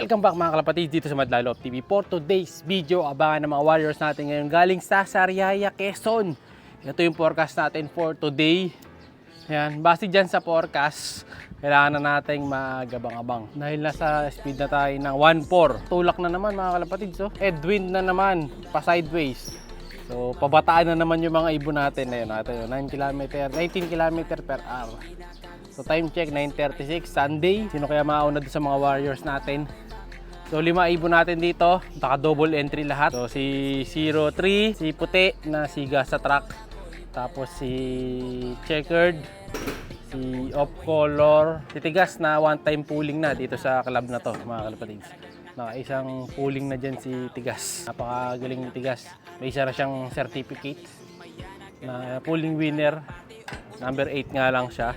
Welcome back mga kalapatid dito sa Madlaloob TV. For today's video, abangan ng mga warriors natin ngayon galing sa Sariaya, Quezon. Ito yung forecast natin for today. Ayan, base dyan sa forecast, kailangan na nating magabang-abang. Dahil nasa speed na tayo ng 1.4. Tulak na naman mga kalapatid. So, headwind na naman, pa sideways. So, pabataan na naman yung mga ibon natin. Ayun, natin 19 km per hour. So time check 9:36 Sunday. Sino kaya mauna doon sa mga warriors natin? So 5 ibon natin dito, naka double entry lahat. So si 03, si puti na siga sa truck. Tapos si checkered, si off color, si tigas na one time pooling na dito sa club na to mga kalapatids. Naka isang pooling na dyan si tigas. Napakagaling ni tigas. May isa na siyang certificate na pooling winner. Number 8 nga lang siya.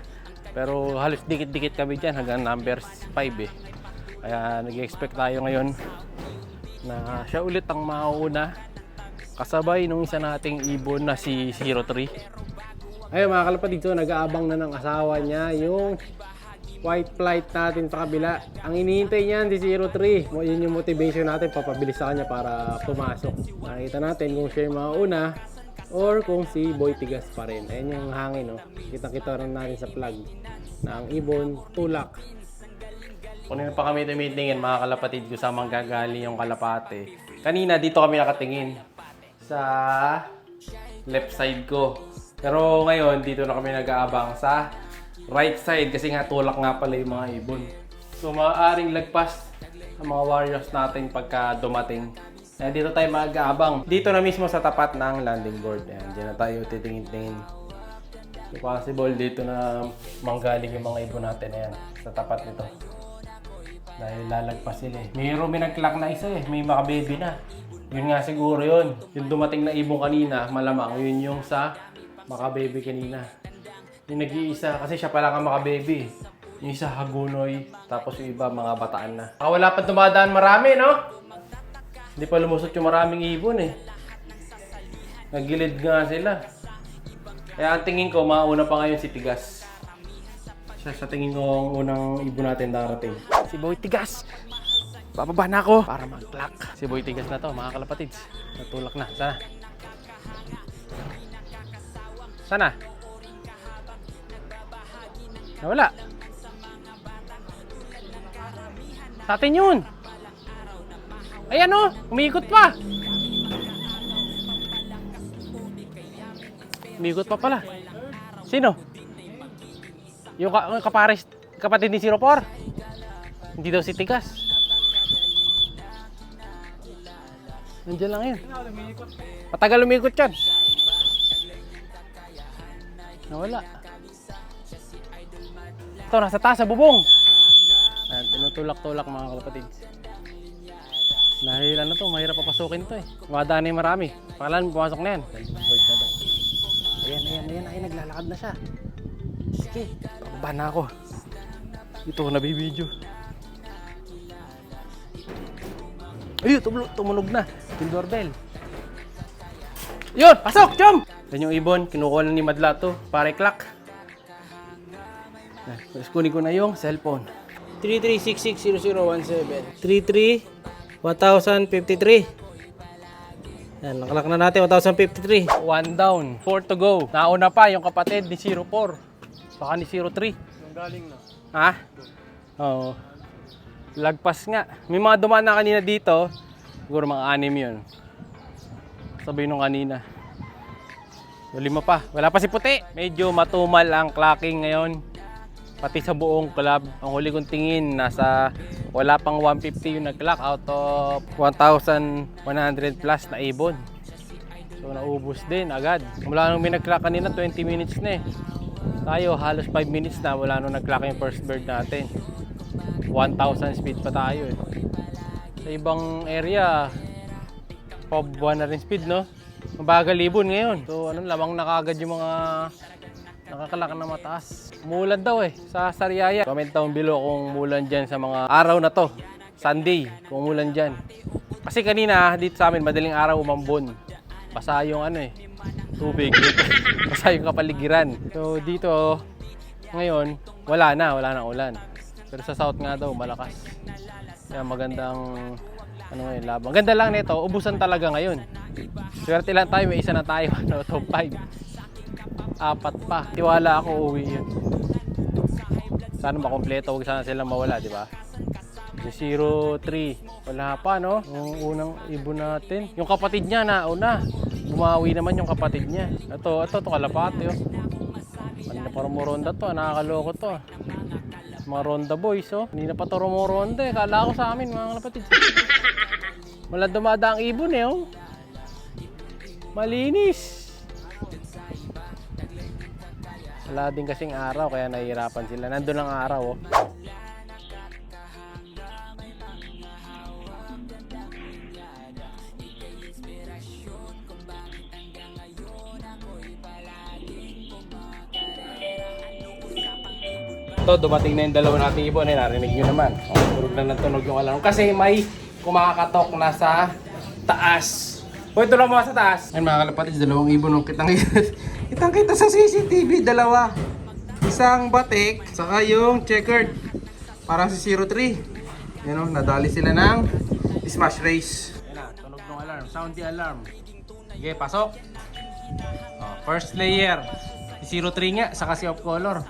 Pero halos dikit-dikit kami dyan hanggang number 5 eh. Kaya nag-expect tayo ngayon na siya ulit ang mauuna. Kasabay nung isa nating ibon na si 03. Ayun mga kalapatid, so nag-aabang na ng asawa niya yung white flight natin sa kabila. Ang inihintay niyan si 03. Yun yung motivation natin, papabilis sa kanya para pumasok. Nakita natin kung siya yung mauuna or kung si Boy Tigas pa rin. Ayan yung hangin, no? Kita-kita rin natin sa plug na ang ibon tulak. Kanina pa kami tumitingin mga kalapatid ko sa manggagaling yung kalapate. Kanina dito kami nakatingin sa left side ko. Pero ngayon dito na kami nag-aabang sa right side kasi nga tulak nga pala yung mga ibon. So maaaring lagpas ang mga warriors natin pagka dumating. Ayan, dito tayo mag-aabang. Dito na mismo sa tapat ng landing board. Ayan, dyan na tayo titingin-tingin. So possible dito na manggaling yung mga ibon natin. Ayan, sa tapat nito. Dahil lalagpas sila eh. Mayroon may nag-clock na isa eh. May makababy na. Yun nga siguro yun. Yung dumating na ibon kanina, malamang yun yung sa makababy kanina. Yung nag-iisa, kasi siya pala ang makababy. Yung isa hagunoy, tapos yung iba mga bataan na. Wala pa dumadaan marami, no? Hindi pa lumusot yung maraming ibon eh. Naggilid nga sila. Kaya ang tingin ko, mauna pa ngayon si Tigas. Siya sa tingin ko ang unang ibon natin darating. Si Boy Tigas! Bababa na ako para mag-clock. Si Boy Tigas na to, mga kalapatids. Natulak na. Sana. Sana. Nawala. Sa atin yun. Ayan o, umiikot pa. Umiikot pa pala. Sino? Yung kapares, kapatid ni 04. Hindi daw si Tigas. Nandiyan lang yun. Patagal umiikot yan. Nawala. Ito, nasa taas, sa bubong. Ayan, tinutulak-tulak mga kalapatid. Dahil ano to, mahirap papasukin to eh. Dumadaan na yung marami. Pakalan, pumasok na yan. Ayan, naglalakad na siya. Sige, bababa na ako. Ito, nabibidyo. Ayun, tumunog na. Yung doorbell. Yun, pasok, chum! Yan yung ibon, kinukuha na ni Madla to. Para i-clock. Kunin ko na yung cellphone. 33660017. 1053. Yan, nakalak na natin 1053. 1 down, 4 to go. Nauna pa yung kapatid ni 04. Baka ni 03. Yung galing na. Ha? Oo. Lagpas nga. May mga dumaan na kanina dito. Siguro mga 6 yun. Sabay nung kanina. So, 5 pa. Wala pa si puti. Medyo matumal ang clocking ngayon. Pati sa buong club. Ang huli kong tingin, nasa wala pang 150 yung nag-clock out of 1,100 plus na ibon. So naubos din agad. Mula nung may nag-clock kanina, 20 minutes na eh. Tayo halos 5 minutes na wala nung nag-clock yung first bird natin. 1,000 speed pa tayo eh. Sa ibang area, pop 1 na rin speed, no? Mabagal ibon ngayon. So ano, lamang na kagad yung mga nakakalak na mataas. Umulan daw eh sa Sariaya. Comment down below kung umulan dyan sa mga araw na to. Sunday, kung umulan dyan. Kasi kanina dito sa amin, madaling araw umambon. Basa yung ano eh, tubig. Basa yung kapaligiran. So dito, ngayon, wala na ulan. Pero sa south nga daw, malakas. Kaya magandang ano ngayon, laban. Ganda lang nito, ubusan talaga ngayon. Swerte lang tayo, may isa na tayo, no, top 5. 4 pa. Tiwala ako uwi yun. Sana makompleto, huwag sana silang mawala, di ba? 0-3. Wala pa, no? Yung unang ibon natin. Yung kapatid niya nauna. Bumawi naman yung kapatid niya. Ito kalapati, oh. Kanina pa rumoronda to, nakakaloko to. Mga ronda boys, oh. Hindi na pa to rumoronda, eh. Kala ko sa amin, mga kapatid. Wala dumadaang ibon, eh, oh. Malinis. Wala din kasing araw, kaya nahihirapan sila. Nandun ang araw, oh. Ito, dumating na yung dalawa nating ibon. Narinig nyo naman. Tunog na ng tunog yung alarm. Kasi may kumakatok na sa taas. O, ito lang mga sa taas. Ayun mga kalapatids, dalawang ibon. Kitang-kita sa CCTV, dalawa. Isang batik, saka yung checkered. Parang si 03. Yan o, nadali sila ng smash race. Yan na, tunog ng alarm. Sound the alarm. Sige, pasok. First layer. Si 03 nga, saka si off color.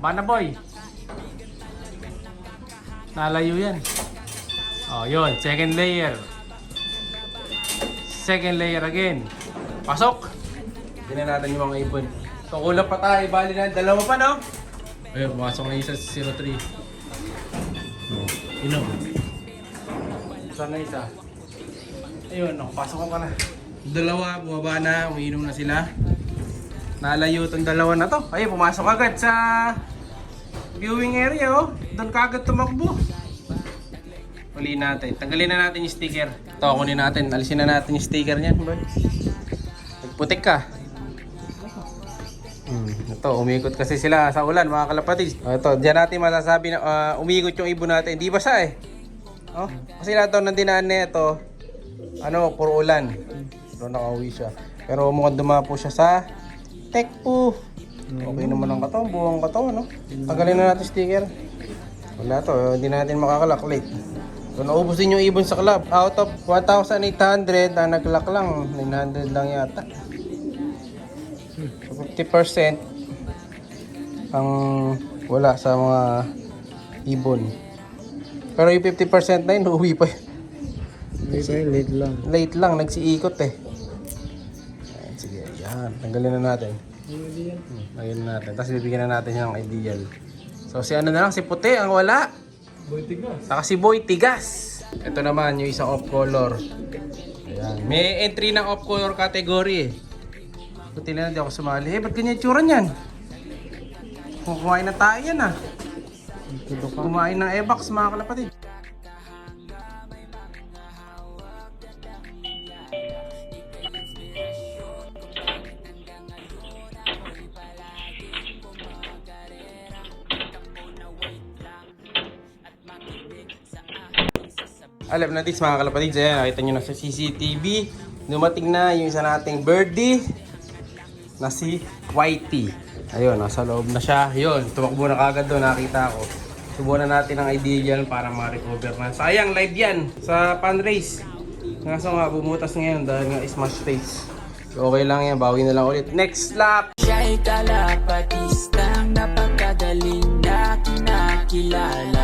Bana boy. Nalayo yan. Oh, yun. Second layer. Second layer again. Pasok. Tignan natin yung mga ibon. Kukulap pa tayo. Bali na. Dalawa pa, no? Ayun, pumasok na isa sa 03. Inom. Saan na isa? Ayun, nakapasok ko pa na. Dalawa, bumaba na. Umiinom na sila. Nalayo itong dalawa na to. Ay, pumasok agad sa viewing area, oh. Doon kagad tumakbo. Uli natin. Tanggalin na natin yung sticker. Ito, kunin natin. Alisin na natin yung sticker niyan. Nagputik ka. Ito, umikot kasi sila sa ulan, mga kalapatids. Ito, diyan natin masasabi na umikot yung ibon natin. Hindi ba siya, eh? Oh, kasi lahat ng dinaan na ito, puro ulan. So, nakauwi siya. Pero mukhang dumapo siya sa Tekpo. Okay naman ang katawan, buwang katawan, no? Tanggalin na natin sticker. Wala to, hindi natin makakalak late. So, naubos din yung ibon sa club. Out of 1,800, nag-lock lang. 900 lang yata. So, 50% ang wala sa mga ibon. Pero yung 50% na yun, uuwi pa yun. Late lang. Late lang, nagsiikot eh. Ayan, sige, yan. Tanggalin na natin. Tanggalin na natin. Tapos bibigyan na natin yung ideal. So si ano na lang, si Puti ang wala. Boy Tigas. Saka si Boy Tigas. Ito naman yung isang off color. Ayan. May entry ng off color category eh. Puti na hindi ako sumali. Eh, ba't ganyan yung tsura niyan? Kung kumain na tayo yan ah. Kumain ng Evax mga kalapatid. Alam natin mga kalapatids, ayan, nakita nyo na sa CCTV. Dumating na yung isa nating birdie na si Whitey. Ayun, nasa loob na siya. Yun, tumakbo na kagad doon, nakita ko. Subukan na natin ang ideal para ma-recover na. Sayang, live yan sa fan race. Ngaso nga, bumutas ngayon dahil nga smash race. So, okay lang yan, bawi na lang ulit. Next lap! Siya ay kalapatistang napakagaling na kinakilala.